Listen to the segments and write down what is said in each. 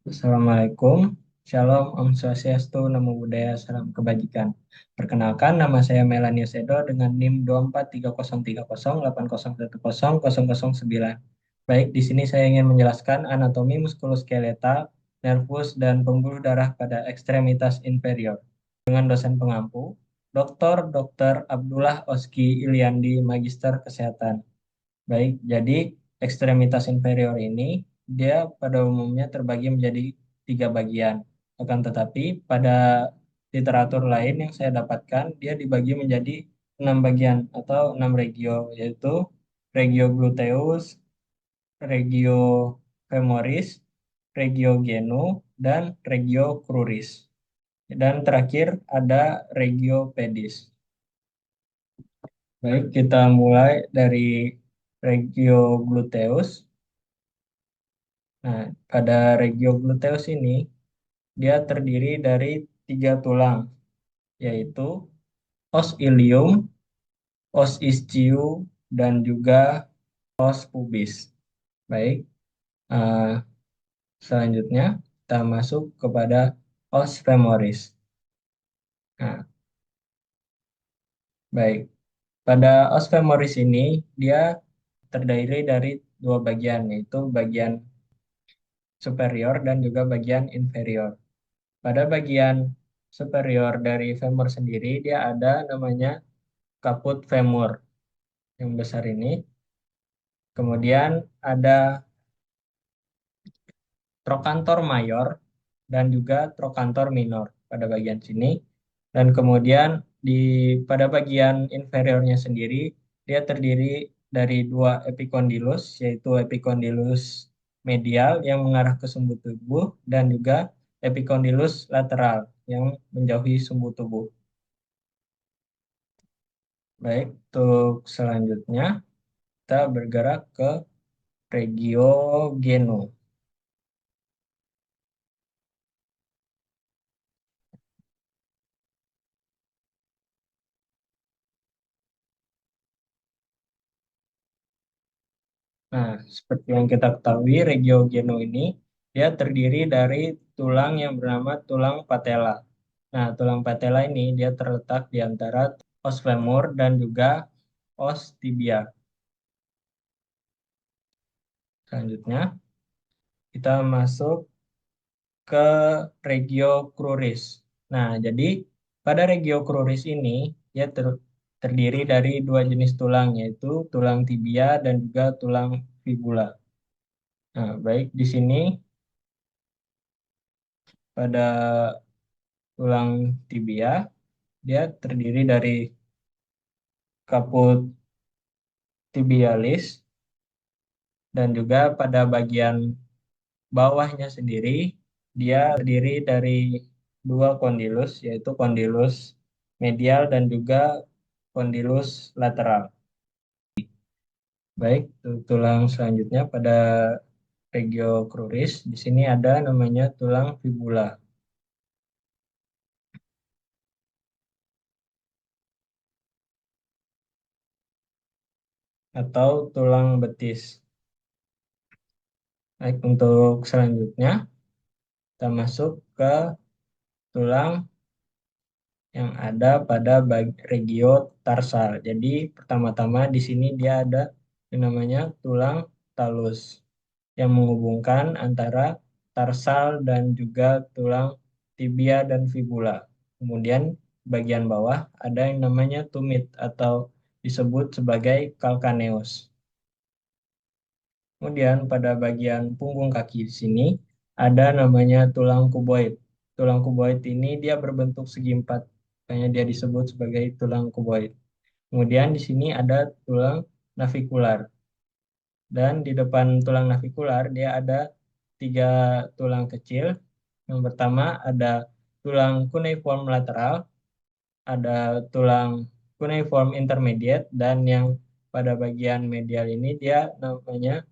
Assalamualaikum, Shalom, Om Swastiastu, Namo Buddhaya, Salam Kebajikan. Perkenalkan, nama saya Melania Sedo dengan NIM 2430308010009. Baik, di sini saya ingin menjelaskan anatomi muskuloskeletal, nervus, dan pembuluh darah pada ekstremitas inferior. Dengan dosen pengampu, Dr. Abdullah Oski Iliandi, Magister Kesehatan. Baik, jadi ekstremitas inferior ini dia pada umumnya terbagi menjadi tiga bagian. Akan tetapi pada literatur lain yang saya dapatkan dia dibagi menjadi enam bagian atau enam regio, yaitu regio gluteus, regio femoris, regio genu, dan regio cruris. Dan terakhir ada regio pedis. Baik, kita mulai dari regio gluteus. Nah, pada regio gluteus ini, dia terdiri dari tiga tulang, yaitu os ilium, os ischium, dan juga os pubis. Baik, eh, selanjutnya kita masuk kepada os femoris. Nah, baik. Pada os femoris ini, dia terdiri dari dua bagian, yaitu bagian superior dan juga bagian inferior. Pada bagian superior dari femur sendiri, dia ada namanya kaput femur yang besar ini. Kemudian ada trochanter mayor dan juga trochanter minor pada bagian sini. Dan kemudian pada bagian inferiornya sendiri, dia terdiri dari dua epicondylus, yaitu epicondylus medial yang mengarah ke sumbu tubuh dan juga epicondylus lateral yang menjauhi sumbu tubuh. Baik, untuk selanjutnya kita bergerak ke regio genu. Nah, seperti yang kita ketahui, regio genu ini dia terdiri dari tulang yang bernama tulang patella. Nah, tulang patella ini dia terletak di antara os femur dan juga os tibia. Selanjutnya, kita masuk ke regio cruris. Nah, jadi pada regio cruris ini dia terdiri dari dua jenis tulang, yaitu tulang tibia dan juga tulang fibula. Nah, baik di sini pada tulang tibia dia terdiri dari kaput tibialis dan juga pada bagian bawahnya sendiri dia terdiri dari dua kondilus, yaitu kondilus medial dan juga kondilus lateral. Baik, tulang selanjutnya pada regio cruris di sini ada namanya tulang fibula atau tulang betis. Baik, untuk selanjutnya kita masuk ke tulang yang ada pada regio tarsal. Jadi pertama-tama di sini dia ada yang namanya tulang talus yang menghubungkan antara tarsal dan juga tulang tibia dan fibula. Kemudian bagian bawah ada yang namanya tumit atau disebut sebagai calcaneus. Kemudian pada bagian punggung kaki di sini ada namanya tulang kuboid. Tulang kuboid ini dia berbentuk segi empat, makanya dia disebut sebagai tulang kuboid. Kemudian di sini ada tulang navikular. Dan di depan tulang navikular dia ada tiga tulang kecil. Yang pertama ada tulang cuneiform lateral, ada tulang cuneiform intermediate, dan yang pada bagian medial ini dia namanya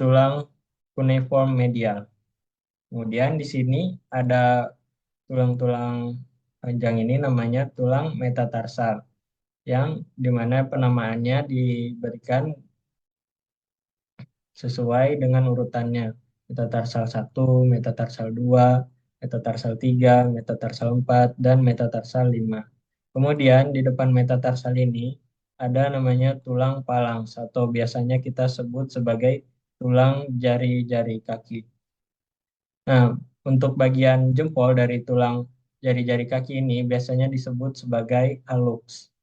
tulang cuneiform medial. Kemudian di sini ada tulang-tulang panjang ini namanya tulang metatarsal yang dimana penamaannya diberikan sesuai dengan urutannya. metatarsal 1, metatarsal 2, metatarsal 3, metatarsal 4, dan metatarsal 5. Kemudian di depan metatarsal ini ada namanya tulang palans atau biasanya kita sebut sebagai tulang jari-jari kaki. Nah, untuk bagian jempol dari tulang jari-jari kaki ini biasanya disebut sebagai hallux.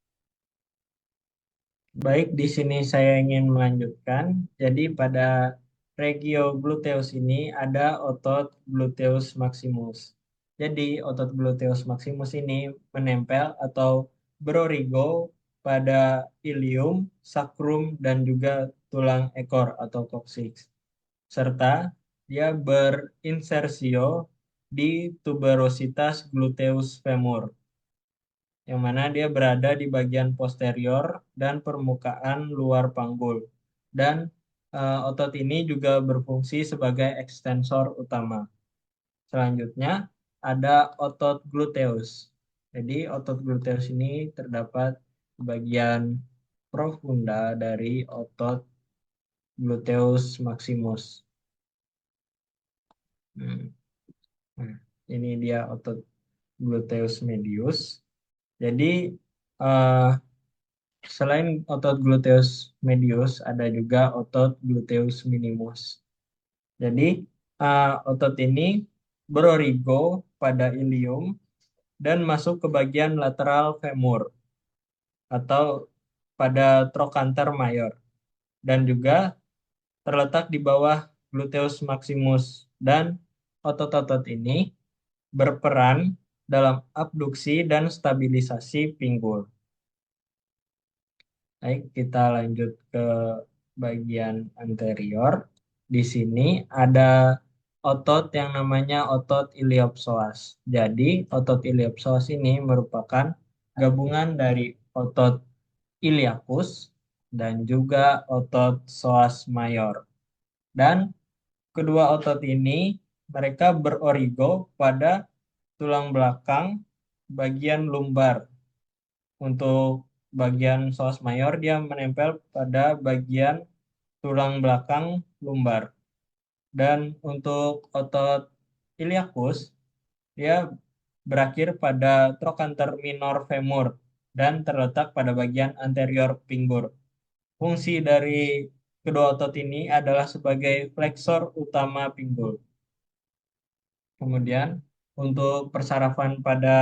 Baik, di sini saya ingin melanjutkan. Jadi pada regio gluteus ini ada otot gluteus maximus. Jadi otot gluteus maximus ini menempel atau berorigo pada ilium, sacrum, dan juga tulang ekor atau coccyx. Serta dia berinsersio di tuberositas gluteus femur yang mana dia berada di bagian posterior dan permukaan luar panggul. Dan otot ini juga berfungsi sebagai ekstensor utama. Selanjutnya ada otot gluteus. Jadi otot gluteus ini terdapat di bagian profunda dari otot gluteus maximus. Hmm. Nah, ini dia otot gluteus medius. Jadi eh, selain otot gluteus medius, ada juga otot gluteus minimus. Jadi, otot ini berorigo pada ilium dan masuk ke bagian lateral femur atau pada trochanter mayor dan juga terletak di bawah gluteus maximus dan otot-otot ini berperan dalam abduksi dan stabilisasi pinggul. Baik, kita lanjut ke bagian anterior. Di sini ada otot yang namanya otot iliopsoas. Jadi, otot iliopsoas ini merupakan gabungan dari otot iliacus dan juga otot psoas mayor. Dan kedua otot ini mereka berorigo pada tulang belakang bagian lumbar. Untuk bagian psoas mayor dia menempel pada bagian tulang belakang lumbar. Dan untuk otot iliacus, dia berakhir pada trochanter minor femur dan terletak pada bagian anterior pinggul. Fungsi dari kedua otot ini adalah sebagai fleksor utama pinggul. Kemudian untuk persarafan pada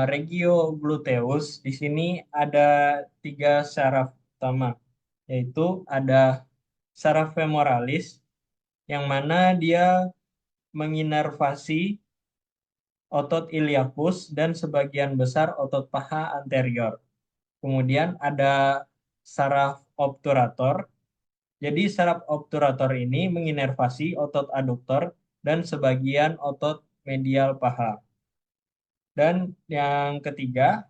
regio gluteus, di sini ada tiga saraf utama, yaitu ada saraf femoralis, yang mana dia menginervasi otot iliacus dan sebagian besar otot paha anterior. Kemudian ada saraf obturator. Jadi saraf obturator ini menginervasi otot aduktor dan sebagian otot medial paha. Dan yang ketiga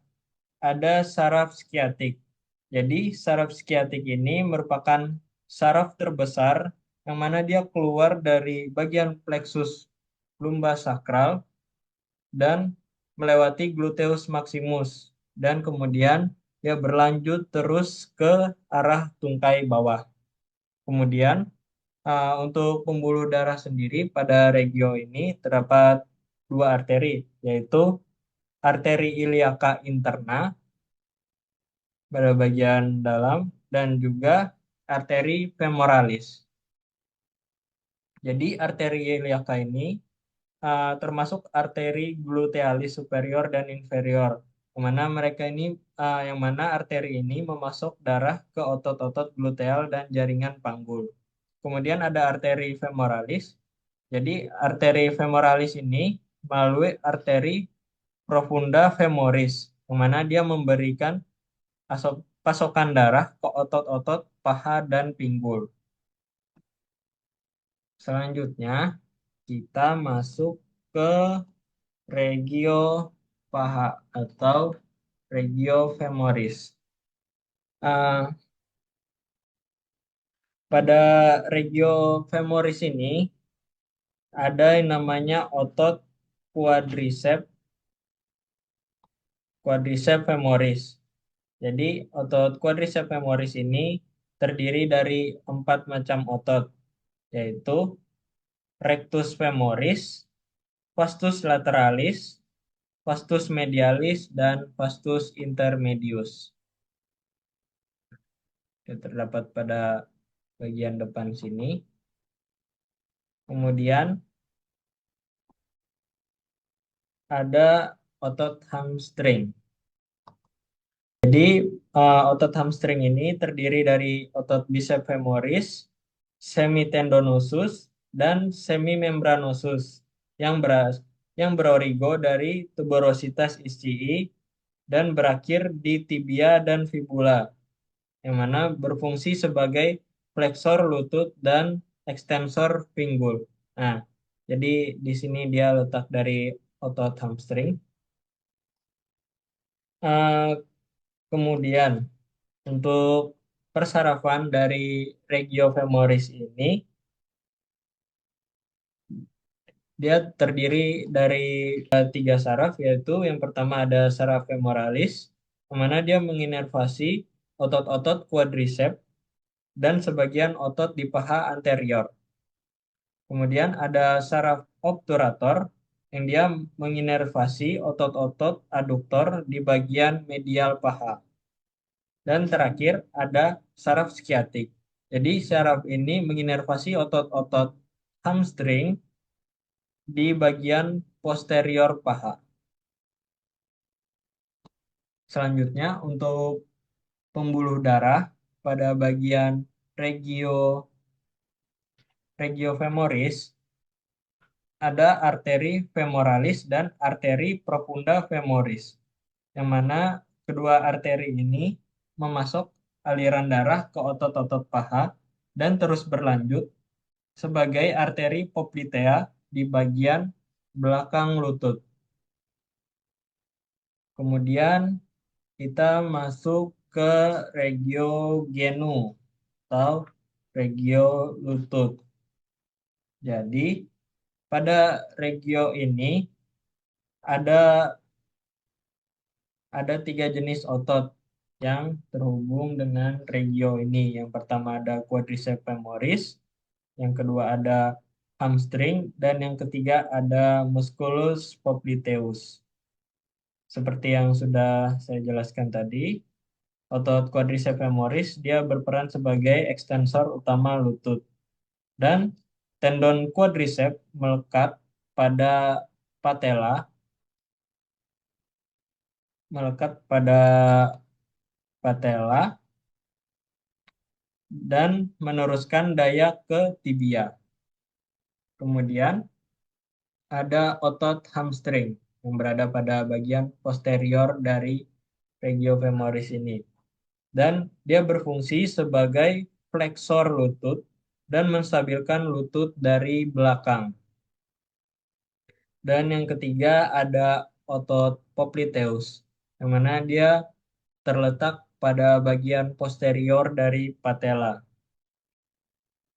ada saraf skiatik. Jadi saraf skiatik ini merupakan saraf terbesar yang mana dia keluar dari bagian plexus lumbosakral dan melewati gluteus maximus dan kemudian dia berlanjut terus ke arah tungkai bawah. Kemudian untuk pembuluh darah sendiri pada regio ini terdapat dua arteri, yaitu arteri iliaca interna pada bagian dalam dan juga arteri femoralis. Jadi arteri iliaca ini termasuk arteri glutealis superior dan inferior, yang mana arteri ini memasok darah ke otot-otot gluteal dan jaringan panggul. Kemudian ada arteri femoralis. Jadi arteri femoralis ini melalui arteri profunda femoris, yang mana dia memberikan pasokan darah ke otot-otot paha dan pinggul. Selanjutnya, kita masuk ke regio paha atau regio femoris. Eh, pada regio femoris ini ada yang namanya otot quadriceps femoris. Jadi otot quadriceps femoris ini terdiri dari 4 macam otot, yaitu rectus femoris, vastus lateralis, vastus medialis, dan vastus intermedius. Yang terdapat pada bagian depan sini. Kemudian ada otot hamstring. Jadi otot hamstring ini terdiri dari otot bicep femoris, semitendonosus, dan semimembranosus yang beras yang berorigo dari tuberositas ischii dan berakhir di tibia dan fibula, yang mana berfungsi sebagai fleksor lutut dan ekstensor pinggul. Nah, jadi di sini dia letak dari otot hamstring. Eh, Kemudian untuk persarafan dari regio femoris ini, dia terdiri dari tiga saraf, yaitu yang pertama ada saraf femoralis, yang mana dia menginervasi otot-otot quadriceps dan sebagian otot di paha anterior. Kemudian ada saraf obturator, yang dia menginervasi otot-otot aduktor di bagian medial paha. Dan terakhir ada saraf skiatik. Jadi saraf ini menginervasi otot-otot hamstring di bagian posterior paha. Selanjutnya untuk pembuluh darah pada bagian regio regiofemoris ada arteri femoralis dan arteri profunda femoris, yang mana kedua arteri ini memasok aliran darah ke otot-otot paha dan terus berlanjut sebagai arteri poplitea di bagian belakang lutut. Kemudian kita masuk ke regio genu atau regio lutut. Jadi pada regio ini ada ada tiga jenis otot yang terhubung dengan regio ini. Yang pertama ada quadriceps femoris, yang kedua ada hamstring, dan yang ketiga ada musculus popliteus. Seperti yang sudah saya jelaskan tadi, otot quadriceps femoris dia berperan sebagai ekstensor utama lutut, dan tendon quadriceps melekat pada patella, melekat pada patella dan meneruskan daya ke tibia. Kemudian ada otot hamstring yang berada pada bagian posterior dari regio femoris ini. Dan dia berfungsi sebagai fleksor lutut dan menstabilkan lutut dari belakang. Dan yang ketiga ada otot popliteus, yang mana dia terletak pada bagian posterior dari patella,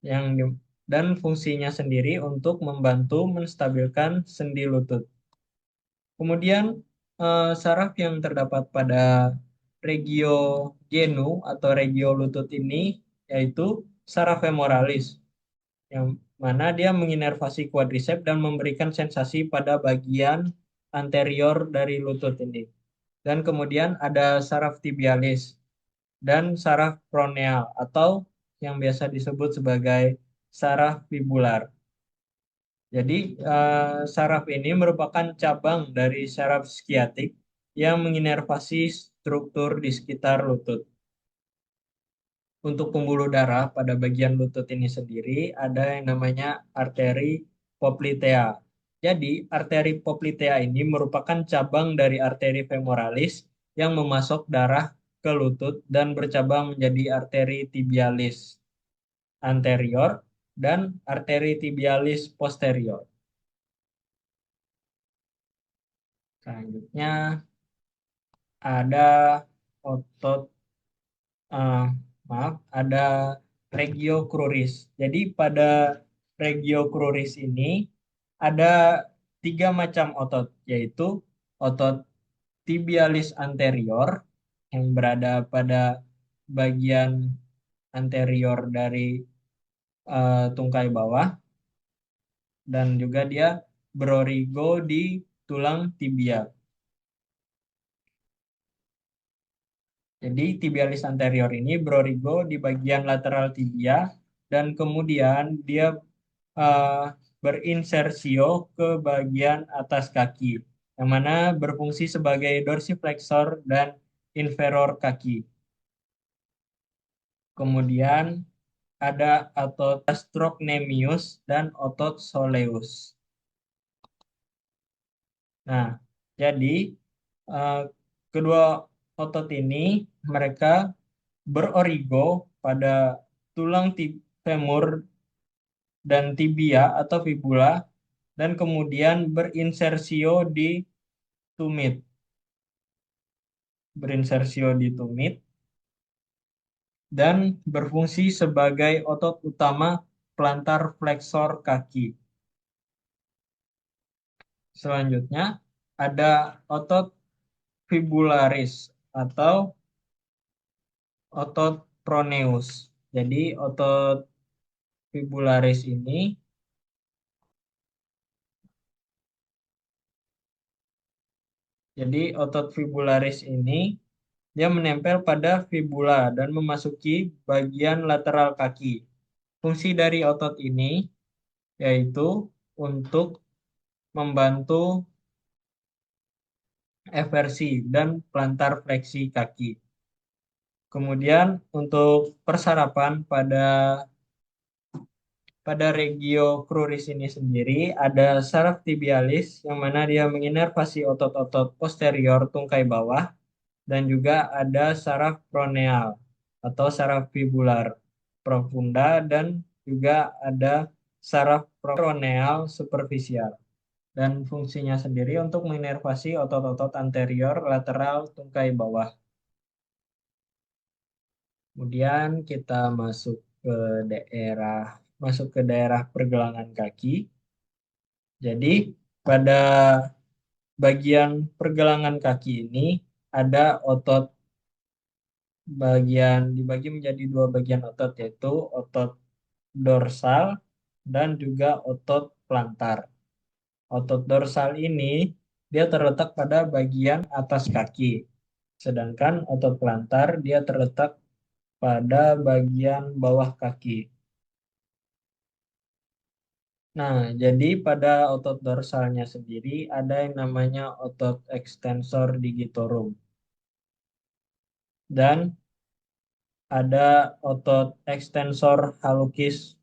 dan fungsinya sendiri untuk membantu menstabilkan sendi lutut. Kemudian saraf yang terdapat pada regio genu atau regio lutut ini yaitu saraf femoralis, yang mana dia menginervasi quadriceps dan memberikan sensasi pada bagian anterior dari lutut ini. Dan kemudian ada saraf tibialis dan saraf proneal atau yang biasa disebut sebagai saraf fibular. Jadi saraf ini merupakan cabang dari saraf skiatik yang menginervasi struktur di sekitar lutut. Untuk pembuluh darah pada bagian lutut ini sendiri ada yang namanya arteri poplitea. Jadi arteri poplitea ini merupakan cabang dari arteri femoralis yang memasok darah ke lutut dan bercabang menjadi arteri tibialis anterior dan arteri tibialis posterior. Selanjutnya ada otot, eh, maaf, ada regio cruris. Jadi pada regio cruris ini ada tiga macam otot, yaitu otot tibialis anterior yang berada pada bagian anterior dari tungkai bawah, dan juga dia berorigo di tulang tibia. Jadi tibialis anterior ini berorigo di bagian lateral tibia dan kemudian dia eh, berinsersio ke bagian atas kaki, yang mana berfungsi sebagai dorsiflexor dan inferor kaki. Kemudian ada otot gastrocnemius dan otot soleus. Nah, jadi eh, kedua otot ini mereka berorigo pada tulang femur dan tibia atau fibula dan kemudian berinsersio di tumit. Berinsersio di tumit dan berfungsi sebagai otot utama plantar flexor kaki. Selanjutnya ada otot fibularis atau otot proneus. Jadi otot fibularis ini, jadi otot fibularis ini dia menempel pada fibula dan memasuki bagian lateral kaki. Fungsi dari otot ini yaitu untuk membantu eversi dan plantar fleksi kaki. Kemudian untuk persarapan pada regio cruris ini sendiri ada saraf tibialis yang mana dia menginervasi otot-otot posterior tungkai bawah dan juga ada saraf proneal atau saraf fibular profunda dan juga ada saraf proneal superficial dan fungsinya sendiri untuk menginervasi otot-otot anterior lateral tungkai bawah. Kemudian kita ke daerah masuk ke daerah pergelangan kaki. Jadi pada bagian pergelangan kaki ini ada otot dibagi menjadi dua bagian otot yaitu otot dorsal dan juga otot plantar. Otot dorsal ini dia terletak pada bagian atas kaki, sedangkan otot plantar dia terletak pada bagian bawah kaki. Nah, jadi pada otot dorsalnya sendiri ada yang namanya otot extensor digitorum dan ada otot extensor hallucis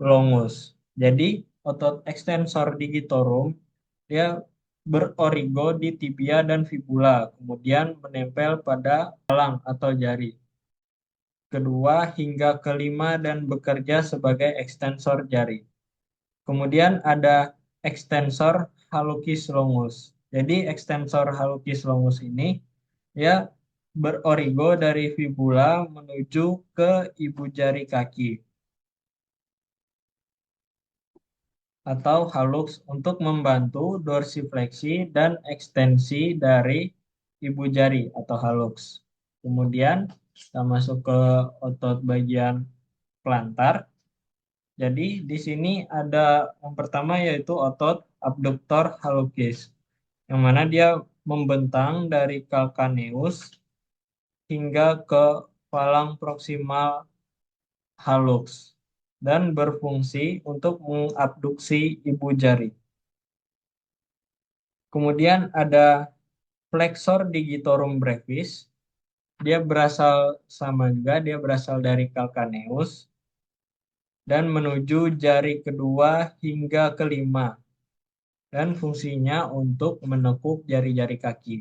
longus. Jadi, otot extensor digitorum dia berorigo di tibia dan fibula, kemudian menempel pada talang atau jari kedua hingga kelima dan bekerja sebagai ekstensor jari. Kemudian ada ekstensor hallucis longus. Jadi ekstensor hallucis longus ini ya berorigo dari fibula menuju ke ibu jari kaki atau hallux untuk membantu dorsifleksi dan ekstensi dari ibu jari atau hallux. Kemudian kita masuk ke otot bagian plantar. Jadi di sini ada yang pertama yaitu otot abductor hallucis, yang mana dia membentang dari calcaneus hingga ke falang proksimal hallux dan berfungsi untuk mengabduksi ibu jari. Kemudian ada flexor digitorum brevis, dia berasal sama juga, dia berasal dari calcaneus dan menuju jari kedua hingga kelima dan fungsinya untuk menekuk jari-jari kaki.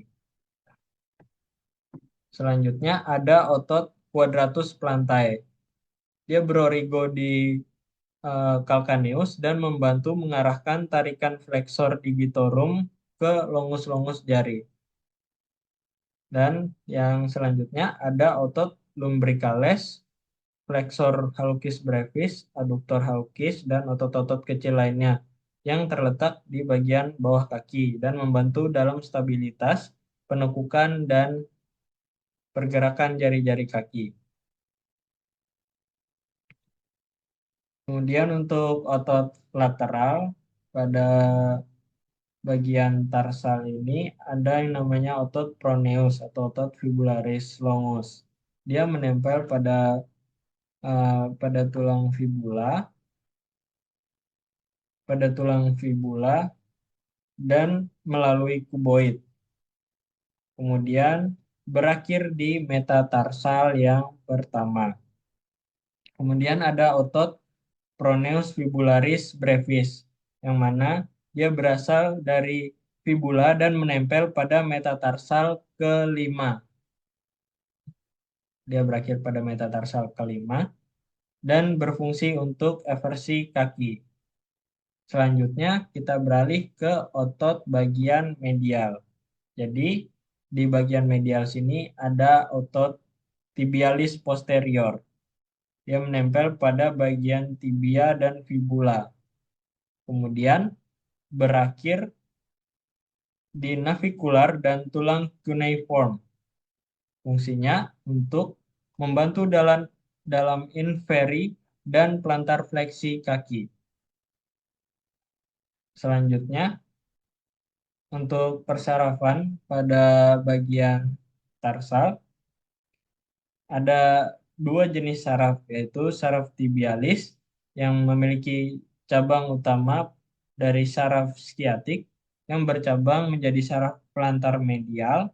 Selanjutnya ada otot quadratus plantae. Dia berorigo di calcaneus dan membantu mengarahkan tarikan flexor digitorum ke longus-longus jari. Dan yang selanjutnya ada otot lumbricalis, flexor hallucis brevis, adductor hallucis, dan otot-otot kecil lainnya yang terletak di bagian bawah kaki dan membantu dalam stabilitas, penekukan, dan pergerakan jari-jari kaki. Kemudian untuk otot lateral, pada bagian tarsal ini ada yang namanya otot proneus atau otot fibularis longus. Dia menempel pada tulang fibula dan melalui kuboid. Kemudian berakhir di metatarsal yang pertama. Kemudian ada otot proneus fibularis brevis, yang mana dia berasal dari fibula dan menempel pada metatarsal kelima. Dia berakhir pada metatarsal kelima dan berfungsi untuk eversi kaki. Selanjutnya kita beralih ke otot bagian medial. Jadi di bagian medial sini ada otot tibialis posterior. Dia menempel pada bagian tibia dan fibula. Kemudian berakhir di navicular dan tulang cuneiform. Fungsinya untuk membantu dalam inferi dan plantar fleksi kaki. Selanjutnya, untuk persarafan pada bagian tarsal, ada dua jenis saraf, yaitu saraf tibialis yang memiliki cabang utama dari saraf skiatik yang bercabang menjadi saraf plantar medial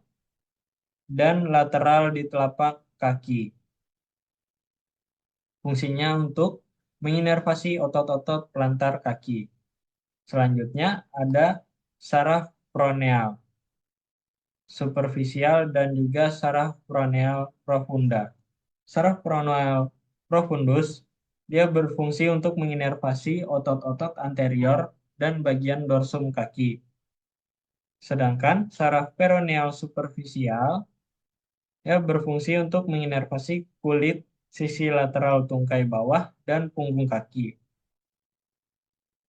dan lateral di telapak kaki. Fungsinya untuk menginervasi otot-otot plantar kaki. Selanjutnya ada saraf proneal, superficial, dan juga saraf proneal profunda. Saraf proneal profundus, dia berfungsi untuk menginervasi otot-otot anterior dan bagian dorsum kaki. Sedangkan saraf peroneal superficial, ya berfungsi untuk menginervasi kulit sisi lateral tungkai bawah dan punggung kaki.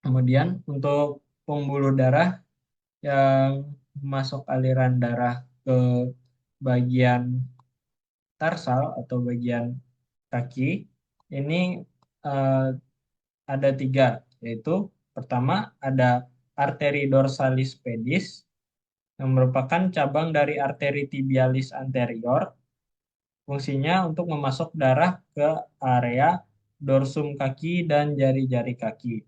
Kemudian untuk pembuluh darah yang masuk aliran darah ke bagian tarsal atau bagian kaki, ini eh, ada tiga, yaitu pertama ada arteri dorsalis pedis yang merupakan cabang dari arteri tibialis anterior. Fungsinya untuk memasok darah ke area dorsum kaki dan jari-jari kaki.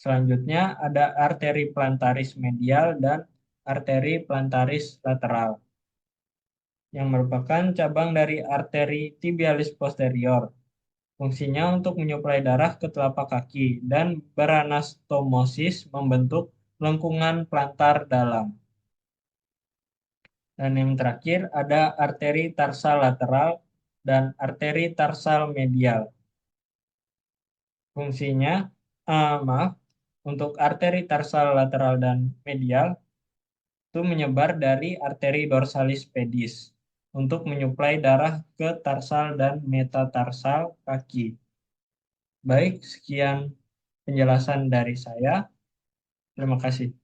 Selanjutnya ada arteri plantaris medial dan arteri plantaris lateral yang merupakan cabang dari arteri tibialis posterior. Fungsinya untuk menyuplai darah ke telapak kaki dan beranastomosis membentuk lengkungan plantar dalam. Dan yang terakhir ada arteri tarsal lateral dan arteri tarsal medial. Fungsinya, maaf, untuk arteri tarsal lateral dan medial itu menyebar dari arteri dorsalis pedis untuk menyuplai darah ke tarsal dan metatarsal kaki. Baik, sekian penjelasan dari saya. Terima kasih.